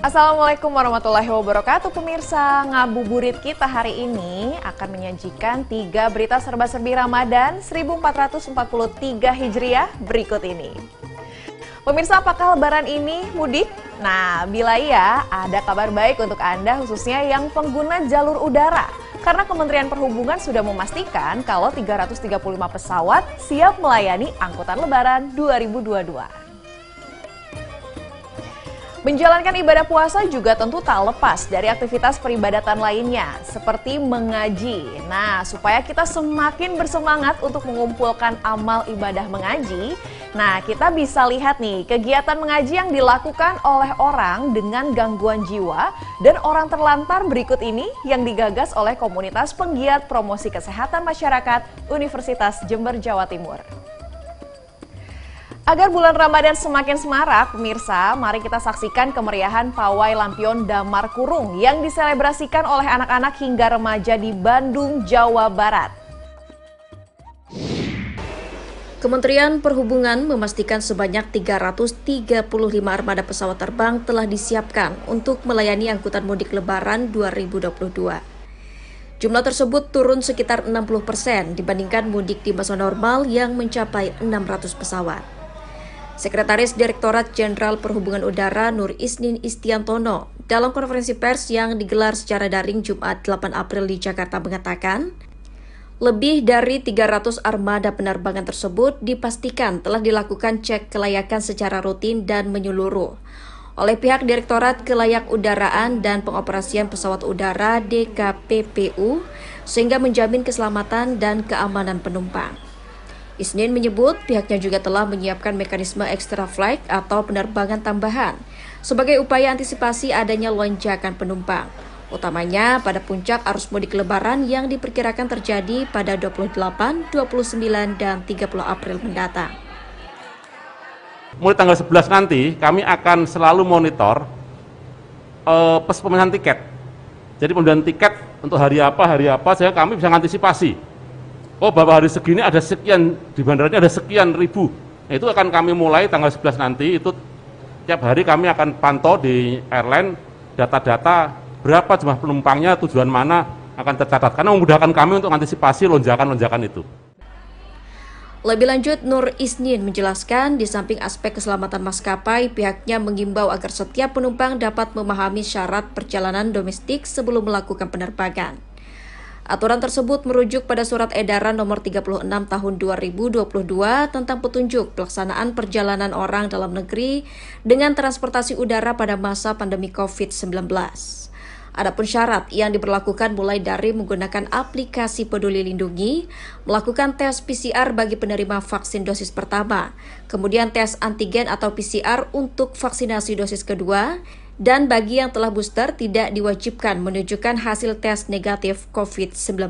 Assalamualaikum warahmatullahi wabarakatuh pemirsa. Ngabuburit kita hari ini akan menyajikan 3 berita serba-serbi Ramadan 1443 Hijriah berikut ini. Pemirsa, apakah lebaran ini mudik? Nah, bila iya, ada kabar baik untuk Anda khususnya yang pengguna jalur udara. Karena Kementerian Perhubungan sudah memastikan kalau 335 pesawat siap melayani angkutan lebaran 2022. Menjalankan ibadah puasa juga tentu tak lepas dari aktivitas peribadatan lainnya, seperti mengaji. Nah, supaya kita semakin bersemangat untuk mengumpulkan amal ibadah mengaji, nah kita bisa lihat nih kegiatan mengaji yang dilakukan oleh orang dengan gangguan jiwa dan orang terlantar berikut ini yang digagas oleh komunitas penggiat promosi kesehatan masyarakat Universitas Jember, Jawa Timur. Agar bulan Ramadan semakin semarak, pemirsa, mari kita saksikan kemeriahan pawai lampion Damar Kurung yang diselebrasikan oleh anak-anak hingga remaja di Bandung, Jawa Barat. Kementerian Perhubungan memastikan sebanyak 335 armada pesawat terbang telah disiapkan untuk melayani angkutan mudik Lebaran 2022. Jumlah tersebut turun sekitar 60% dibandingkan mudik di masa normal yang mencapai 600 pesawat. Sekretaris Direktorat Jenderal Perhubungan Udara Nur Isnin Istiantono dalam konferensi pers yang digelar secara daring Jumat 8 April di Jakarta mengatakan, lebih dari 300 armada penerbangan tersebut dipastikan telah dilakukan cek kelayakan secara rutin dan menyeluruh oleh pihak Direktorat Kelayak Udaraan dan Pengoperasian Pesawat Udara DKPPU sehingga menjamin keselamatan dan keamanan penumpang. Isnin menyebut pihaknya juga telah menyiapkan mekanisme extra flight atau penerbangan tambahan sebagai upaya antisipasi adanya lonjakan penumpang, utamanya pada puncak arus mudik Lebaran yang diperkirakan terjadi pada 28, 29, dan 30 April mendatang. Mulai tanggal 11 nanti kami akan selalu monitor pemesanan tiket. Jadi pembelian tiket untuk hari apa sehingga kami bisa mengantisipasi. Oh, bahwa hari segini ada sekian, di bandaranya ada sekian ribu. Nah, itu akan kami mulai tanggal 11 nanti, itu tiap hari kami akan pantau di airline, data-data berapa jumlah penumpangnya, tujuan mana akan tercatat. Karena memudahkan kami untuk mengantisipasi lonjakan-lonjakan itu. Lebih lanjut, Nur Isnin menjelaskan di samping aspek keselamatan maskapai, pihaknya mengimbau agar setiap penumpang dapat memahami syarat perjalanan domestik sebelum melakukan penerbangan. Aturan tersebut merujuk pada Surat Edaran Nomor 36 Tahun 2022 tentang petunjuk pelaksanaan perjalanan orang dalam negeri dengan transportasi udara pada masa pandemi COVID-19. Adapun syarat yang diberlakukan mulai dari menggunakan aplikasi Peduli Lindungi, melakukan tes PCR bagi penerima vaksin dosis pertama, kemudian tes antigen atau PCR untuk vaksinasi dosis kedua, dan bagi yang telah booster tidak diwajibkan menunjukkan hasil tes negatif COVID-19.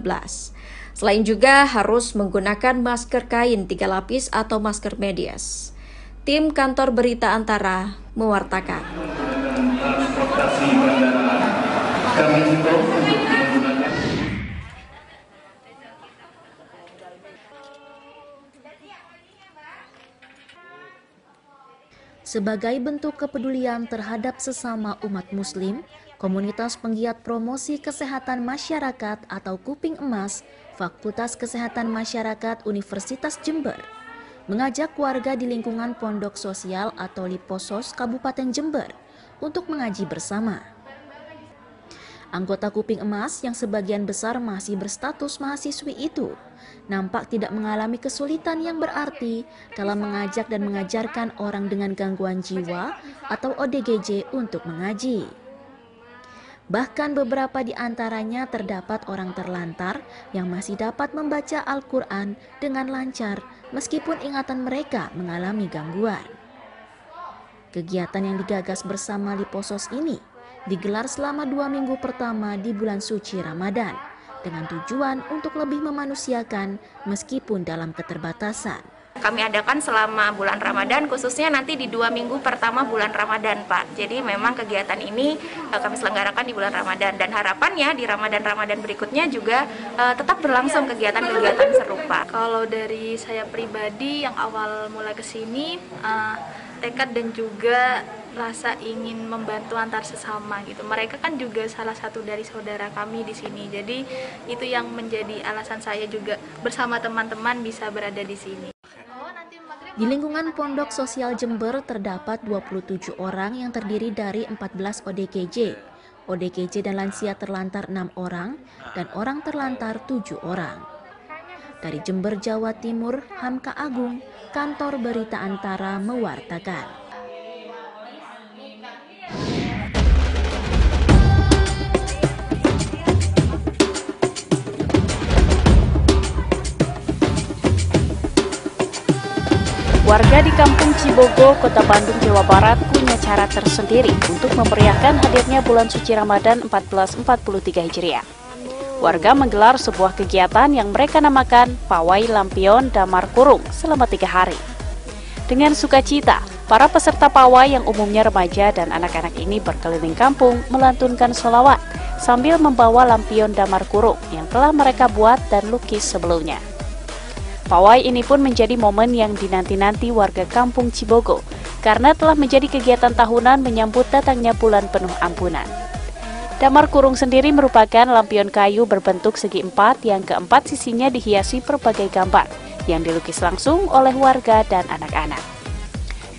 Selain juga harus menggunakan masker kain 3 lapis atau masker medis. Tim Kantor Berita Antara mewartakan. Sebagai bentuk kepedulian terhadap sesama umat muslim, komunitas penggiat promosi kesehatan masyarakat atau Kuping Emas, Fakultas Kesehatan Masyarakat Universitas Jember, mengajak warga di lingkungan Pondok Sosial atau Liposos Kabupaten Jember untuk mengaji bersama. Anggota Kuping Emas yang sebagian besar masih berstatus mahasiswi itu nampak tidak mengalami kesulitan yang berarti dalam mengajak dan mengajarkan orang dengan gangguan jiwa atau ODGJ untuk mengaji. Bahkan beberapa di antaranya terdapat orang terlantar yang masih dapat membaca Al-Quran dengan lancar meskipun ingatan mereka mengalami gangguan. Kegiatan yang digagas bersama Liposos ini digelar selama 2 minggu pertama di bulan suci Ramadan dengan tujuan untuk lebih memanusiakan meskipun dalam keterbatasan. Kami adakan selama bulan Ramadan, khususnya nanti di 2 minggu pertama bulan Ramadan, Pak. Jadi memang kegiatan ini kami selenggarakan di bulan Ramadan, dan harapannya di Ramadan-Ramadan berikutnya juga tetap berlangsung kegiatan-kegiatan serupa. Kalau dari saya pribadi yang awal mulai kesini, tekad dan juga rasa ingin membantu antar sesama gitu. Mereka kan juga salah satu dari saudara kami di sini. Jadi itu yang menjadi alasan saya juga bersama teman-teman bisa berada di sini. Di lingkungan Pondok Sosial Jember terdapat 27 orang yang terdiri dari 14 ODGJ. ODGJ dan lansia terlantar 6 orang dan orang terlantar 7 orang. Dari Jember, Jawa Timur, Hamka Agung, Kantor Berita Antara mewartakan. Warga di Kampung Cibogo, Kota Bandung, Jawa Barat punya cara tersendiri untuk memeriahkan hadirnya bulan suci Ramadan 1443 Hijriah. Warga menggelar sebuah kegiatan yang mereka namakan Pawai Lampion Damar Kurung selama 3 hari. Dengan sukacita, para peserta pawai yang umumnya remaja dan anak-anak ini berkeliling kampung melantunkan sholawat sambil membawa lampion damar kurung yang telah mereka buat dan lukis sebelumnya. Pawai ini pun menjadi momen yang dinanti-nanti warga Kampung Cibogo karena telah menjadi kegiatan tahunan menyambut datangnya bulan penuh ampunan. Damar kurung sendiri merupakan lampion kayu berbentuk segi empat yang keempat sisinya dihiasi berbagai gambar yang dilukis langsung oleh warga dan anak-anak.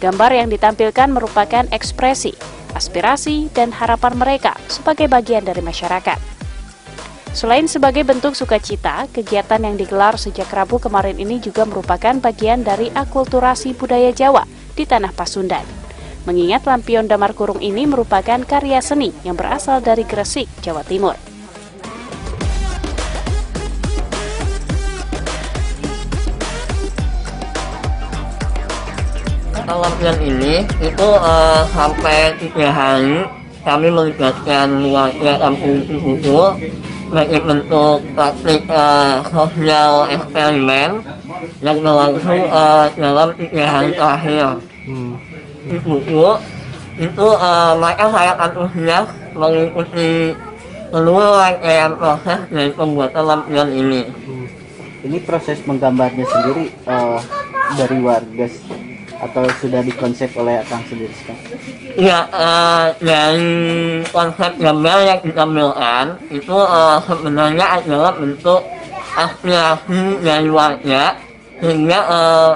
Gambar yang ditampilkan merupakan ekspresi, aspirasi, dan harapan mereka sebagai bagian dari masyarakat. Selain sebagai bentuk sukacita, kegiatan yang digelar sejak Rabu kemarin ini juga merupakan bagian dari akulturasi budaya Jawa di Tanah Pasundan. Mengingat lampion damar kurung ini merupakan karya seni yang berasal dari Gresik, Jawa Timur. Lampion ini itu sampai 3 hari kami melibatkan warga Kampung Cibogo sebagai bentuk praktik sosial eksperimen yang berlangsung dalam 3 hari terakhir. Itu mereka sangat antusias mengikuti seluruh rangkaian proses dari pembuatan lampion ini. Ini proses menggambarnya sendiri dari warga atau sudah dikonsep oleh Akang sendiri? Ya, dari konsep gambar yang ditampilkan itu sebenarnya adalah bentuk aspirasi dari warga, sehingga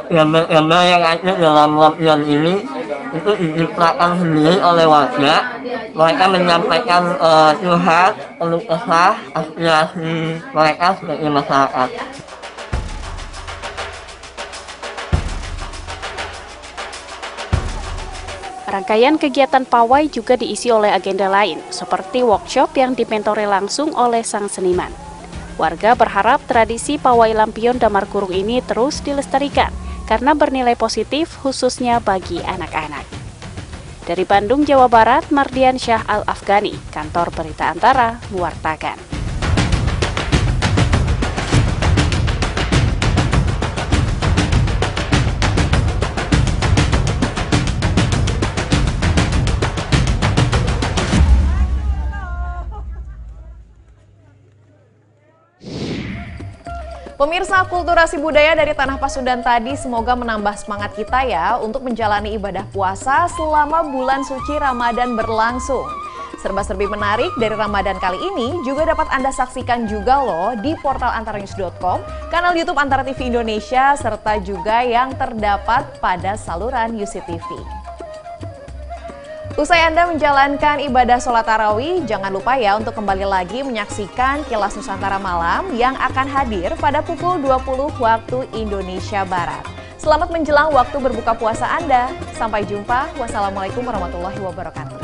gambar-gambar yang ada dalam lampion ini itu diciptakan sendiri oleh warga. Mereka menyampaikan curhat, keluh kesah, aspirasi mereka sebagai masyarakat. Rangkaian kegiatan pawai juga diisi oleh agenda lain, seperti workshop yang dimentori langsung oleh sang seniman. Warga berharap tradisi pawai lampion damar kurung ini terus dilestarikan, karena bernilai positif khususnya bagi anak-anak. Dari Bandung, Jawa Barat, Mardian Syah Al-Afghani, Kantor Berita Antara, mewartakan. Pemirsa, akulturasi budaya dari Tanah Pasundan tadi semoga menambah semangat kita ya untuk menjalani ibadah puasa selama bulan suci Ramadan berlangsung. Serba-serbi menarik dari Ramadan kali ini juga dapat Anda saksikan juga loh di portal antaranews.com, kanal YouTube Antara TV Indonesia, serta juga yang terdapat pada saluran UCTV. Usai Anda menjalankan ibadah sholat tarawih, jangan lupa ya untuk kembali lagi menyaksikan Kilas Nusantara Malam yang akan hadir pada pukul 20 waktu Indonesia Barat. Selamat menjelang waktu berbuka puasa Anda. Sampai jumpa. Wassalamualaikum warahmatullahi wabarakatuh.